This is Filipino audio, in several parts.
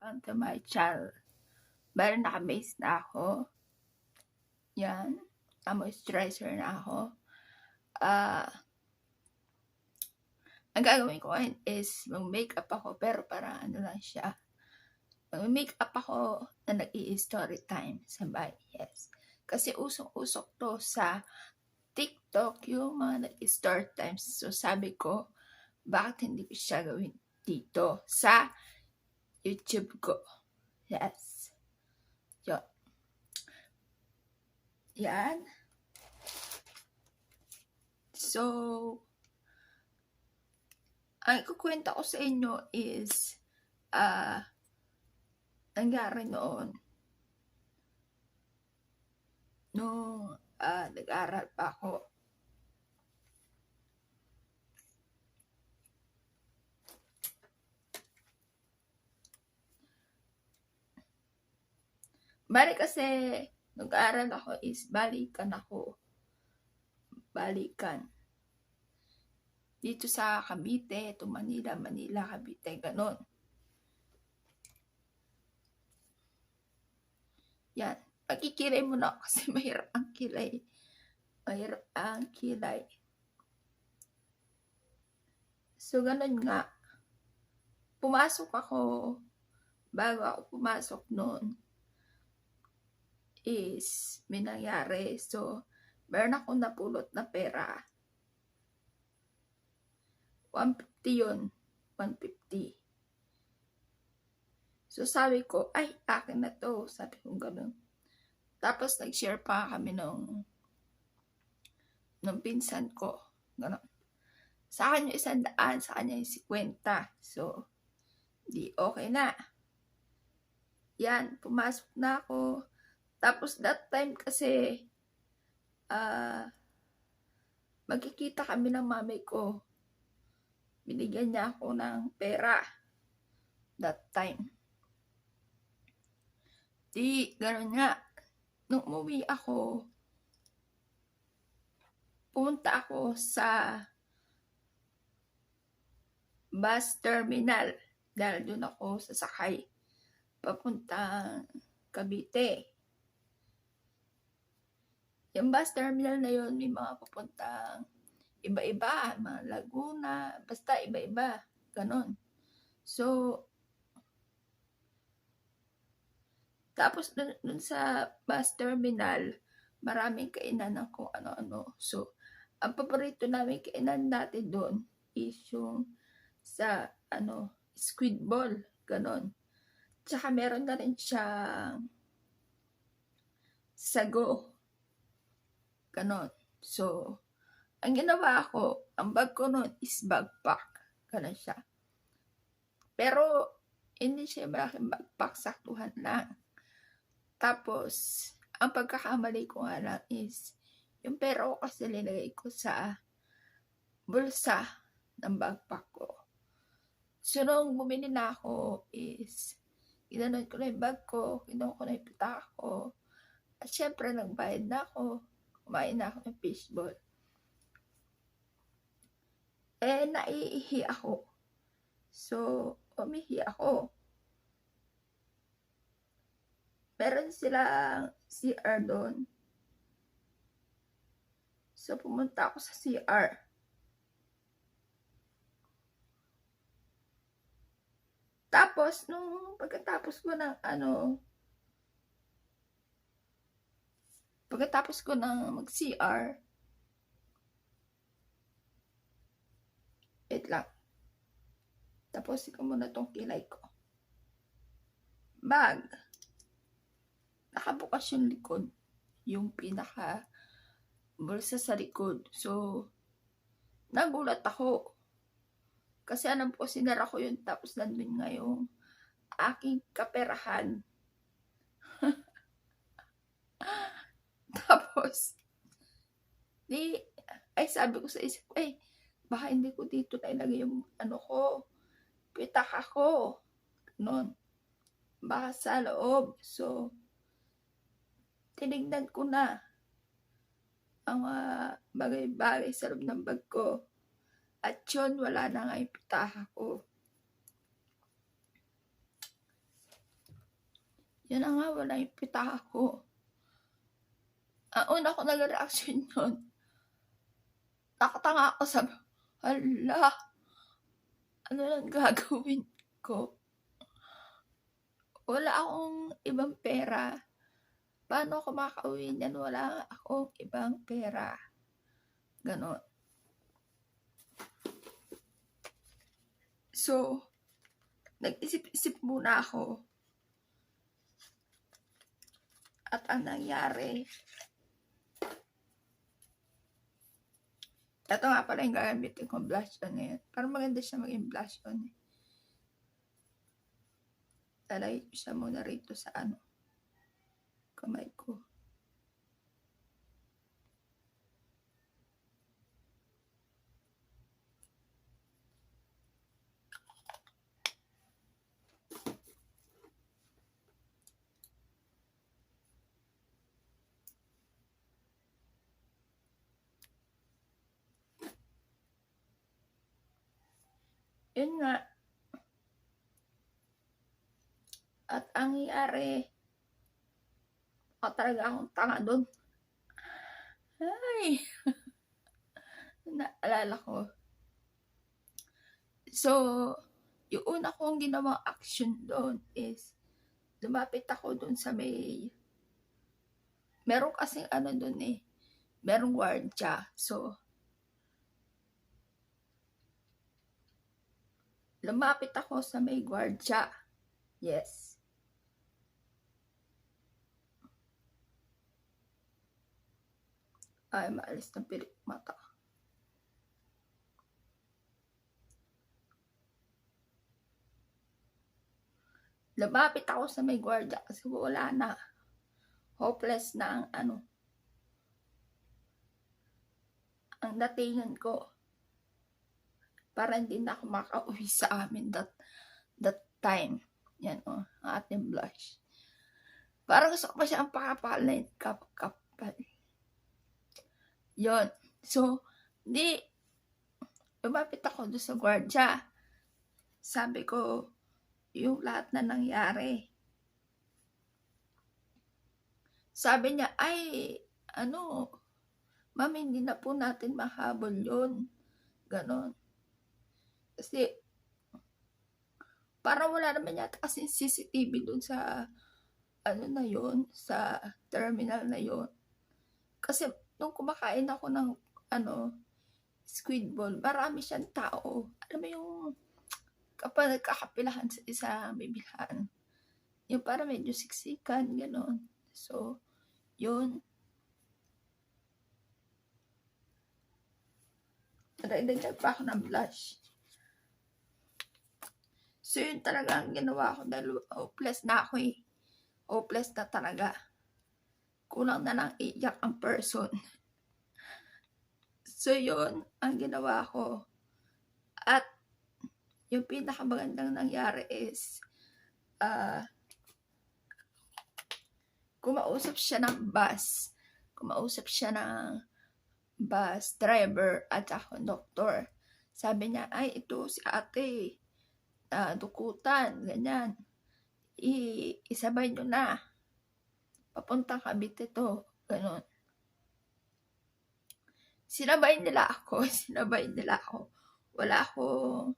Welcome to my channel. Bali naka-base na ako. Yan. Na-moisturizer na ako. Ang gagawin ko ngayon is mag-makeup ako, pero para ano lang siya. Mag-makeup ako na nag-i-story time sa bahay. Yes. Kasi usok-usok to sa TikTok yung mga nag-i-story times. So sabi ko, bakit hindi ko siya gawin dito sa YouTube ko? Yes. Yan. So, ang ikukwenta ko sa inyo is, nangyari noon. Nung nag-aral pa ako. Bali kasi, nag-aaral ako is balikan ako. Balikan. Dito sa Cavite, to Manila, Cavite, ganon. Yan. Pagkikilay mo na kasi mahirap ang kilay. Mahirap ang kilay. So, ganon nga. Pumasok ako, bago ako pumasok noon, is may nangyari. So, meron akong napulot na pera. 150 yun. 150. So, sabi ko, ay, akin na to. Sabi ko gano'n. Tapos, nag-share pa kami nung pinsan ko. Gano'n. Sa akin yung 100, sa kanya yung 50. So, di okay na. Yan, pumasok na ako. Tapos, that time kasi, magkikita kami ng mami ko. Binigyan niya ako ng pera. That time. Di, gano'n nga. Nung umuwi ako, pumunta ako sa bus terminal. Dahil doon ako sasakay. Papuntang Cavite. Yung bus terminal na yun, may mga papuntang iba-iba. Mga Laguna. Basta iba-iba. Ganon. So, tapos dun sa bus terminal, maraming kainan ng kung ano-ano. So, ang paborito namin kainan natin doon is yung sa squid ball, ganon. Tsaka meron na rin siyang sago, ganon. So, ang ginawa ko, ang bag ko noon is backpack, ganon siya. Pero, hindi siya malaking backpack, saktuhan lang. Tapos, ang pagkakamali ko nga lang is, yung pera ko kasi nilagay ko sa bulsa ng backpack ko. So, nung bumili na ako is, ginanon ko na yung bag ko, kinuha ko na yung pitaka ko. At syempre, nagbayad na ako. Kumain na ako ng fishball. Eh, naiihi ako. So, umihi ako. Meron silang CR doon. So, pumunta ako sa CR. Tapos, nung pagkatapos ko ng mag-CR, wait lang. Tapos, ko muna tong kilay ko. Bag. Nakabukas yung likod. Yung pinaka bulsa sa likod. So, nagulat ako. Kasi alam ko, sinara ko yun. Tapos, nandun nga yung aking kaperahan. Tapos, sabi ko sa isip, baka hindi ko dito nailagay yung pitaka ko. Ganon. Baka sa loob. So, tinignan ko na ang bagay-bagay sa loob ng bag ko. At yun, wala na nga yung pitaka ko. Yun na nga, wala yung pitaka ko. Ang una ko nag-reaction yun, nakatanga ako sa, hala, ano lang gagawin ko? Wala akong ibang pera. Paano ako makauwi niyan? Wala akong ibang pera. Ganon. So, nag-isip-isip muna ako. At ang nangyari, ito nga pala yung gagamitin kong blush on ngayon. Parang maganda siya maging blush on. Lalagay ko siya muna rito sa kamay ko. Yun nga. At ang nangyari, talaga akong tanga doon. Ay! Naalala ko. So, yung una kong ginawang action doon is, lumapit ako doon sa meron kasing doon merong gwardya. So, lumapit ako sa may gwardya. Yes. Ay, maalis ng pilik mata. Lumapit ako sa may gwardya kasi wala na. Hopeless na ang datingan ko. Para hindi na ako makauwi sa amin that time. Yan ang ating blush. Parang gusto ko pa siya ang pakapalin. Kapal. Yon. So, lumapit ako doon sa gwardya. Sabi ko, yung lahat na nangyari. Sabi niya, ay, ma'am, hindi na po natin mahabol yun. Ganon. Kasi, parang wala naman yata kasi CCTV doon sa, na yun, sa terminal na yun. Kasi, nung kumakain ako ng, squid ball, marami siyang tao. Alam mo yung, kapag nagkakapilahan sa isang bibilhan, yung parang medyo siksikan, gano'n. So, yun. Nagdagdag pa ako ng blush. So, yun talaga ang ginawa ko dahil hopeless na ako eh. Hopeless na talaga. Kulang na lang iyak ang person. So, yun ang ginawa ko. At, yung pinakamagandang nangyari is, kumausap siya ng bus. Kumausap siya ng bus driver at saka doktor. Sabi niya, ay, ito si ate. Dukutan, ganyan. Isabay nyo na. Papuntang Cavite to. Ganon. Sinabay nila ako. Wala akong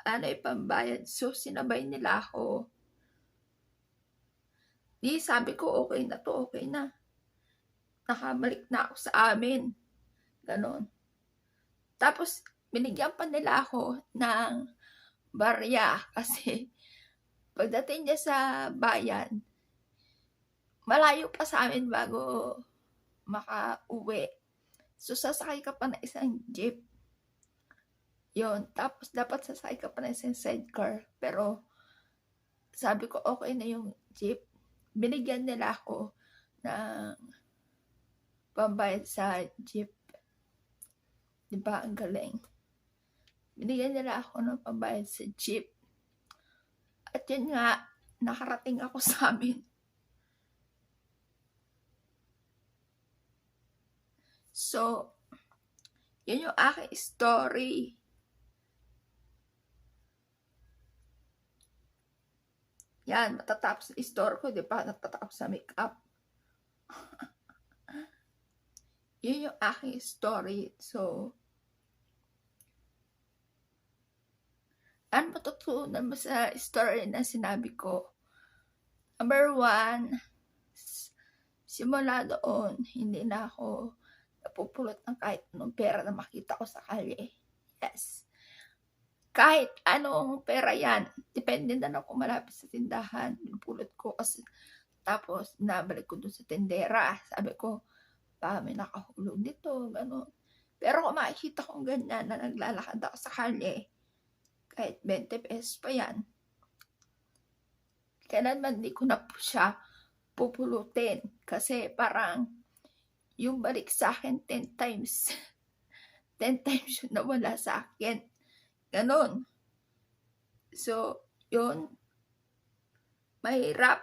ipambayad. So, sinabay nila ako. Sabi ko, okay na to, okay na. Nakabalik na ako sa amin. Ganon. Tapos, binigyan pa nila ako ng barya kasi pagdating niya sa bayan, malayo pa sa amin bago makauwi. So, sasakay ka pa na isang jeep. Yun. Tapos, dapat sasakay ka pa na isang sidecar. Pero, sabi ko, okay na yung jeep. Binigyan nila ako ng pambayad sa jeep. Diba? Ang galing. Binigyan nila ako ng pambayad sa jeep. At yun nga, nakarating ako sa amin. So, yun yung aking story. Yan, matatapos na store ko, di pa natatapos sa makeup. Yun yung aking story. So, ano matutunan mo sa story na sinabi ko? Number 1, simula doon, hindi na ako napupulot ng kahit anong pera na makita ko sa kalye. Yes. Kahit anong pera yan, depende na lang kung malapit sa tindahan, pinupulot ko kasi tapos nabalik ko dun sa tendera. Sabi ko, baka may nakahulog dito, gano'n. Pero kung makikita kong ganyan na naglalakad ako sa kalye, kahit 20 pesos pa yan, kailanman di ko na po siya pupulutin. Kasi parang yung balik sa akin 10 times. 10 times yung nawala sa akin. Ganon. So, yun. Mahirap.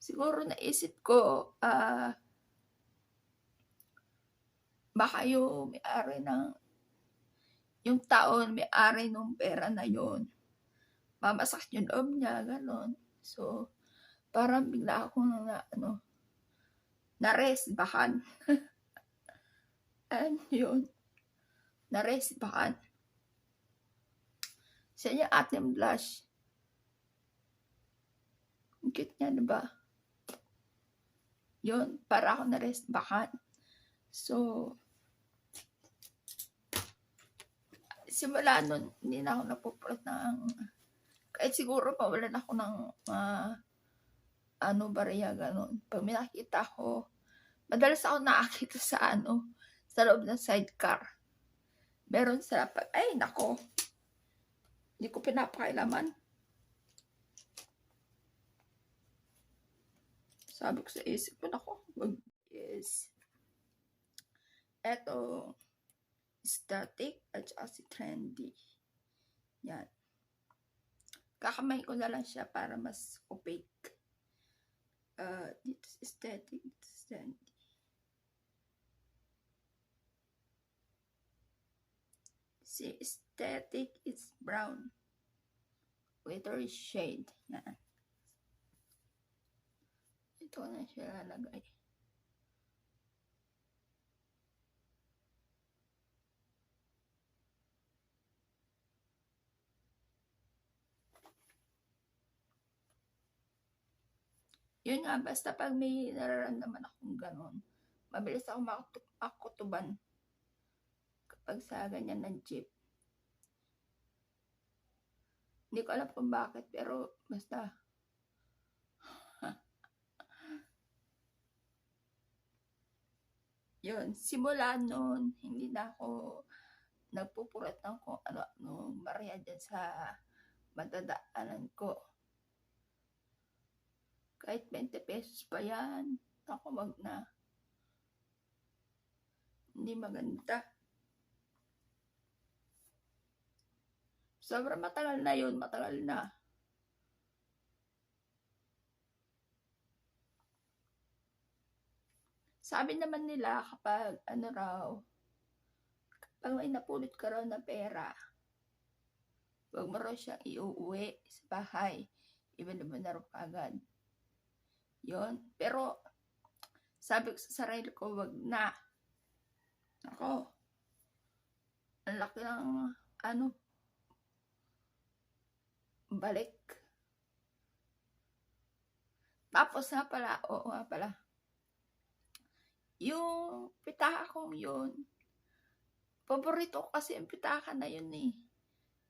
Siguro naisip ko, baka yung may-ari ng, yung taon may-ari ng pera na yun, mamasak yung loob niya, ganon. So, parang bigla ako naresbahan. And yun, naresbahan. Sa niya ating blush. Ang cute niya, diba? Yun, para ako naresbahan. So, simula nun, hindi na ako napupulot ng, kahit siguro pawalan ako ng bariya, ganon. Pag may nakita ko, madalas ako nakakita sa sa loob ng sidecar. Meron sa ay nako, hindi ko pinapakailaman. Sabi ko sa isip ko, nako, yes. Eto, static at saka si trendy. Yan. Kakamay ko na lang siya para mas opaque. Dito static, dito trendy. Si static is brown. Glitter shade. Yan. Ito na siya lalagay. Yun nga, basta pag may nararamdaman akong ganon, mabilis ako makutuban kapag sa ganyan ng jeep. Hindi ko alam kung bakit, pero basta yun, simula noon, hindi na ako nagpupurat ng kung ano barya dyan sa madadaanan ko. Kahit 20 pesos pa yan, ako wag na. Hindi maganda. Sobrang matagal na yun, matagal na. Sabi naman nila kapag kapag may napulot ka raw na pera, wag mo raw siyang iuwi sa bahay. Ibalik mo na raw agad. Yun. Pero, sabi ko sa sarili ko, wag na. Ako, ang laki ng balik. Tapos nga pala, yung pitaka kong yun, paborito ko kasi yung pitaka na yun eh.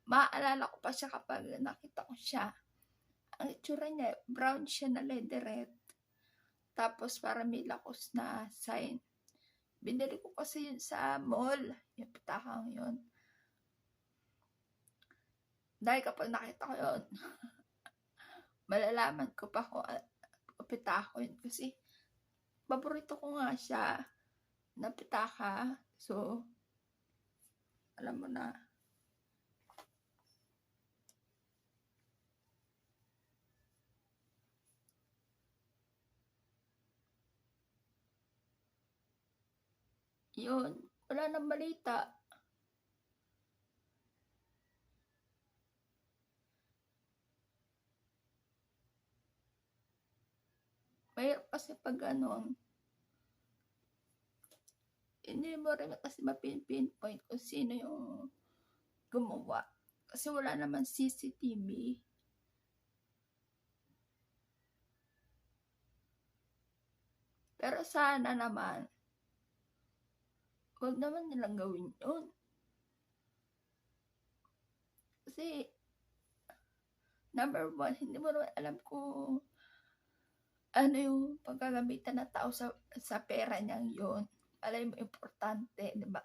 Maaalala ko pa siya kapag nakita ko siya. Ang itsura niya, brown siya na leatherette. Tapos para may lakos na sign. Binili ko kasi yun sa mall, yung pitakang yun. Dahil kapag nakita ko yun, malalaman ko pa kung pitaka ko yun. Kasi paborito ko nga siya na pitaka. So, alam mo na. Yun, wala nang balita. mahirap kasi pag ano, hindi mo rin kasi mapin-pinpoint kung sino yung gumawa. Kasi wala naman CCTV. Pero sana naman, wag naman nilang gawin yun. Kasi, number one, hindi mo naman alam kung ano yung pagkagamitan ng tao sa pera niyang yun. Alam mo, importante, di ba?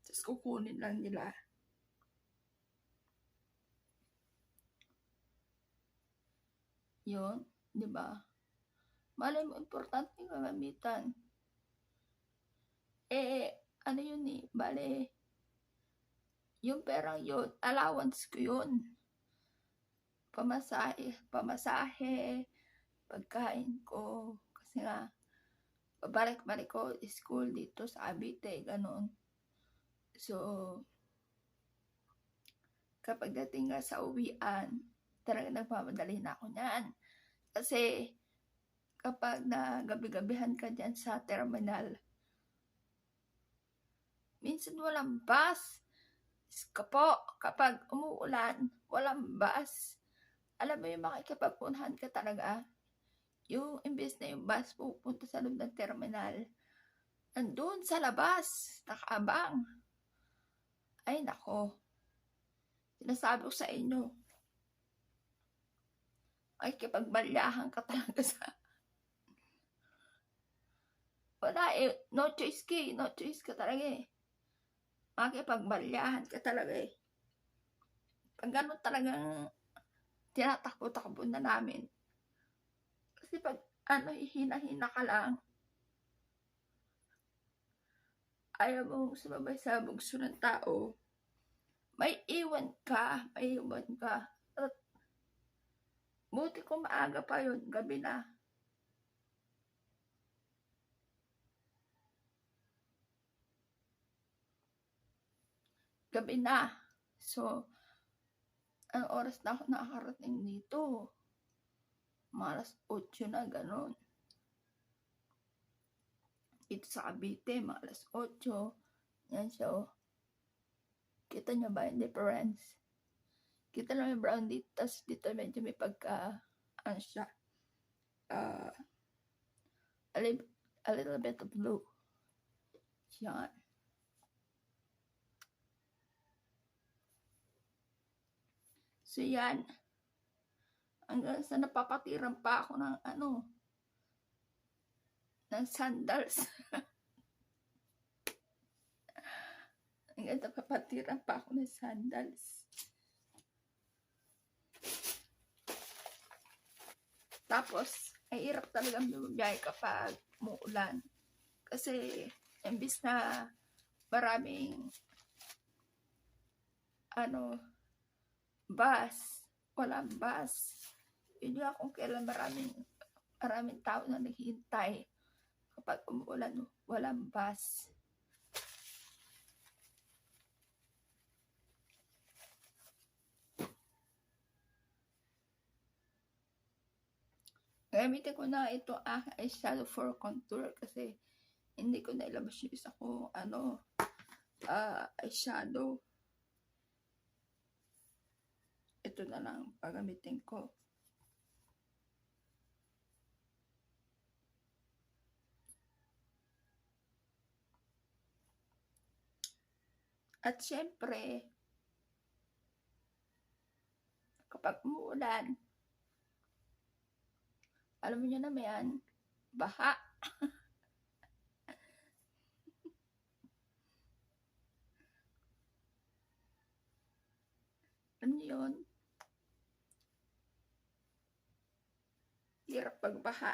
Tapos kukunin lang nila. Yun, di ba? Malay mo, importante yung gagamitan. Ano yun eh, bale, yung perang yun, allowance ko yun. Pamasahe, pagkain ko. Kasi nga, babalik-balik ko school dito sa Cavite, ganun. So, kapag dating nga sa uwian, talagang nagmamadali na ako niyan. Kasi, kapag gabi-gabihan ka dyan sa terminal, minsan walang bus. Kapag umuulan, walang bus. Alam mo yung makikipagpunhan ka talaga. Yung imbes na yung bus pupunta sa loob ng terminal, nandun sa labas, nakaabang. Ay nako, sinasabi ko sa inyo, ay kipagbalyahan ka talaga sa... Wala eh, no choice ka talaga eh. Makipagbalyahan ka talaga eh. Pag ganun talagang tinatakbo-takbo na namin. Kasi pag hina-hina ka lang, ayaw mong sumabay sa bugso ng tao, may iwan ka. At buti kung maaga pa yun, gabi na. So, ang oras na ako nakakarating dito, mga 8:00 na, ganun. Ito sa Cavite, mga 8:00. Yan siya, oh. Kita nyo ba yung difference? Kita lang yung brown dito, tapos dito medyo may ano siya, a little bit of blue. Yan. So yan, hanggang sa napapatiran pa ako ng ng sandals. Hanggang napapatiran pa ako ng sandals. Tapos, ay hirap talagang bumibiyay kapag muulan. Kasi, imbis na maraming bus, walang bus. Yun nga kung kailan maraming tao na naghihintay kapag umuulan, walang bus. Gamitin ko na ito eyeshadow for contour kasi hindi ko na ilabas yung isa ko eyeshadow. Ito na lang pagamitin ko. At syempre, kapag umuulan, alam niyo na yan, baha. Alam niyo yun? Hirap pagbaha.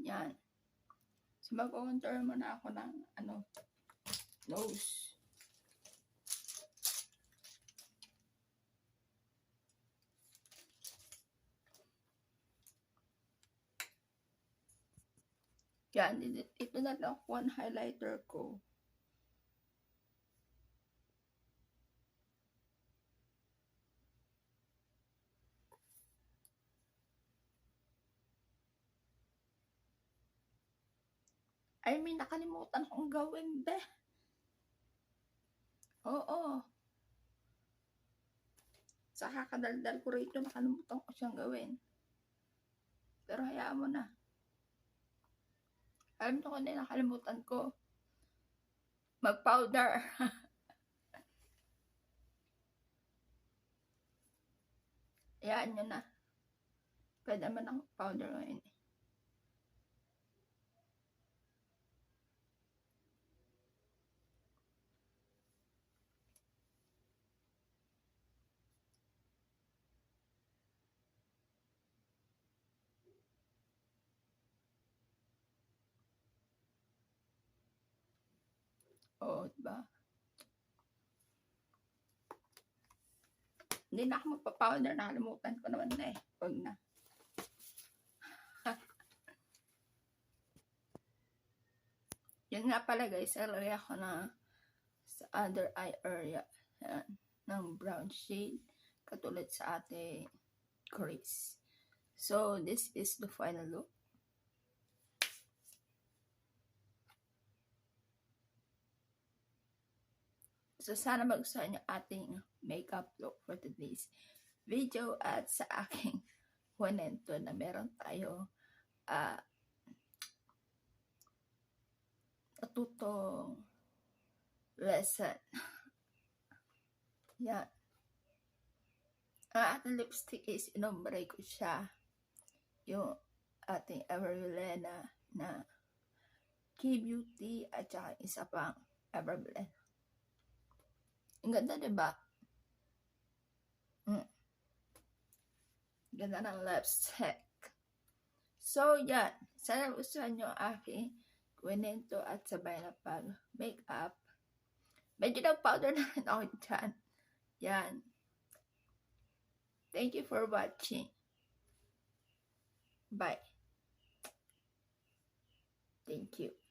Yan. So, mag-contour muna ako ng, nose. Yan, ito na lang one highlighter ko. I mean, nakalimutan kong gawin, be. Oo. Sa kakadaldal ko rito, nakalimutan ko siyang gawin. Pero hayaan mo na. Alam nyo kung nakalimutan ko. Mag-powder. Hayaan nyo na. Pwede naman ako powder ngayon. Oo, diba? Hindi na ako magpa-powder. Nakalimutan ko naman na eh. Huwag na. Yun nga pala guys, alagay ako na sa under eye area. Yan, ng brown shade. Katulad sa ating crease. So, this is the final look. So, sana magustuhan nyo ating makeup look for today's video at sa aking kwento na meron tayo natutong lesson. Yan. Ang ating lipstick is inombre ko siya. Yung ating Everblend na K-Beauty at saka isa pang Everblend. Ang ganda, diba? Ganda ng lipstick. So, yan. Sana gustuhan nyo ang aking kwento at sabay na pag-makeup. Medyo nag-powder na rin ako dyan. Yan. Thank you for watching. Bye. Thank you.